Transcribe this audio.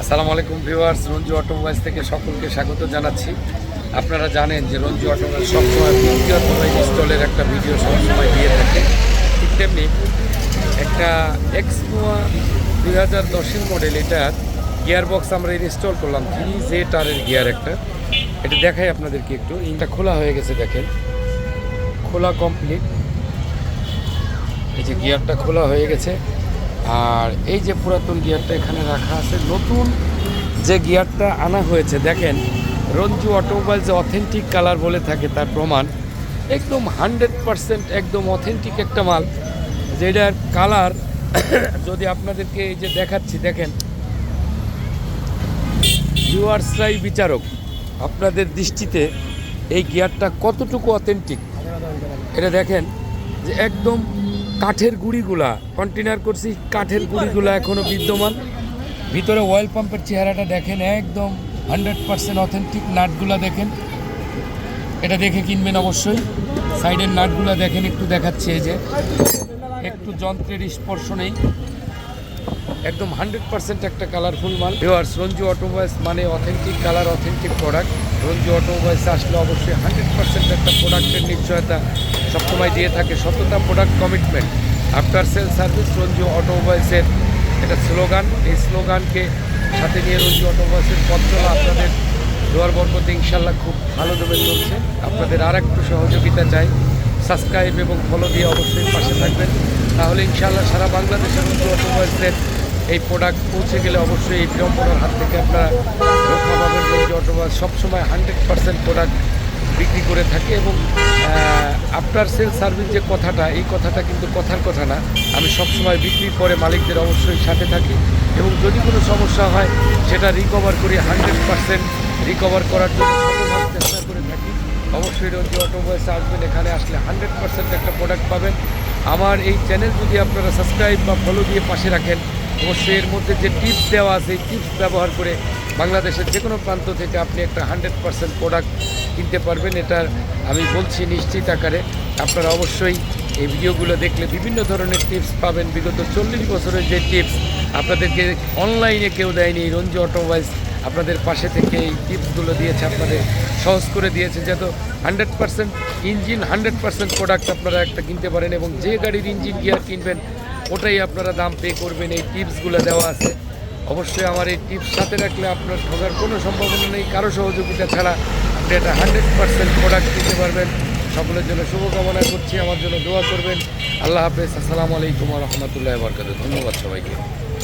আসসালামু আলাইকুম viewers, Ranju automobiles থেকে সকলকে স্বাগত জানাচ্ছি। আপনারা জানেন যে রঞ্জু অটোমোবাইলস সবসময় বিক্রি অথবা ইনস্টলের একটা ভিডিও সবসময় দিয়ে থাকে। ঠিক তেমনি একটা এক্সনোয়া 2010-এর মডেল, এটার গিয়ার বক্স আমরা ইনস্টল করলাম 3ZR এর গিয়ার একটা। এটা দেখাই আপনাদেরকে একটু। ইঞ্জিনটা খোলা হয়ে গেছে, দেখেন খোলা কমপ্লিট। এই যে গিয়ারটা খোলা হয়ে গেছে, আর এই যে পুরাতন গিয়ারটা এখানে রাখা আছে। নতুন যে গিয়ারটা আনা হয়েছে, দেখেন রঞ্জু অটোমোবাইলস যে অথেন্টিক কালার বলে থাকে তার প্রমাণ। একদম 100% একদম অথেন্টিক একটা মাল। যেটার কালার যদি আপনাদেরকে এই যে দেখাচ্ছি, দেখেন ভিউয়ার্সরাই বিচারক, আপনাদের দৃষ্টিতে এই গিয়ারটা কতটুকু অথেন্টিক। এটা দেখেন যে একদম কাঠের গুঁড়িগুলা কন্টেনার করছি, কাঠের গুঁড়িগুলা এখনও বিদ্যমান। ভিতরে অয়েল পাম্পের চেহারাটা দেখেন, একদম 100% অথেন্টিক। নাটগুলা দেখেন, এটা দেখে কিনবেন অবশ্যই। সাইডের নাটগুলা দেখেন, একটু দেখাচ্ছে, এই যে একটু যন্ত্রের স্পর্শ নেই, একদম 100% একটা কালারফুল মাল। ভিউয়ার্স, রঞ্জু অটোমোবাইলস মানে authentic colour, authentic product. Ranju automobiles আসলে অবশ্যই 100% একটা প্রোডাক্টের নিশ্চয়তা সবসময় দিয়ে থাকে। সততা, product commitment, after sale service Ranju অটোমোবাইলসের এটা স্লোগান। এই স্লোগানকে সাথে নিয়ে রঞ্জু অটোমোবাইলসের পথ চলা আপনাদের দোয়ার বরকতে ইনশাল্লাহ খুব ভালো দমে চলছে। আপনাদের আর একটু সহযোগিতা চাই, সাবস্ক্রাইব এবং ফলো দিয়ে অবশ্যই পাশে থাকবেন। তাহলে ইনশাল্লাহ সারা বাংলাদেশের রঞ্জু অটোমোবাইলসের এই প্রোডাক্ট পৌঁছে গেলে অবশ্যই এই বিড়ম্বনার হাত থেকে আপনারা রক্ষা পাবেন। রঞ্জু অটোমোবাইলস সবসময় 100% প্রোডাক্ট বিক্রি করে থাকে। এবং আফটার সেল সার্ভিস যে কথাটা, এই কথাটা কিন্তু কথার কথা না। আমি সবসময় বিক্রির পরে মালিকদের অবশ্যই সাথে থাকি, এবং যদি কোনো সমস্যা হয় সেটা রিকভার করি। 100% রিকভার করার জন্য শতভাগ চেষ্টা করে থাকি। অবশ্যই রঞ্জু অটোমোবাইলস আসবেন, এখানে আসলে 100% একটা প্রোডাক্ট পাবেন। আমার এই চ্যানেল যদি আপনারা সাবস্ক্রাইব বা ফলো দিয়ে পাশে রাখেন, অবশ্যই এর মধ্যে যে টিপস দেওয়া আছে, এই টিপস ব্যবহার করে বাংলাদেশের যে কোনো প্রান্ত থেকে আপনি একটা 100% প্রোডাক্ট কিনতে পারবেন। এটার আমি বলছি নিশ্চিত আকারে। আপনারা অবশ্যই এই ভিডিওগুলো দেখলে বিভিন্ন ধরনের টিপস পাবেন। বিগত 40 বছরের যে টিপস আপনাদেরকে অনলাইনে কেউ দেয়নি, রঞ্জু অটোমোবাইলস আপনাদের পাশে থেকে এই টিপসগুলো দিয়েছে, আপনাদের সহজ করে দিয়েছে, যাতে 100% ইঞ্জিন 100% প্রোডাক্ট আপনারা একটা কিনতে পারেন। এবং যে গাড়ির ইঞ্জিন গিয়ার কিনবেন ওটাই আপনারা দাম পে করবেন। এই টিপসগুলো দেওয়া আছে। অবশ্যই আমার এই টিপস সাথে রাখলে আপনার ঠকার কোনো সম্ভাবনা নেই। কারো সহযোগিতা ছাড়া আপনি একটা 100% প্রোডাক্ট কিনতে পারবেন। সকলের জন্য শুভকামনা করছি, আমার জন্য দোয়া করবেন। আল্লাহ হাফেজ, আসসালামু আলাইকুম ওয়া রাহমাতুল্লাহি ওয়া বারাকাতুহু। ধন্যবাদ সবাইকে।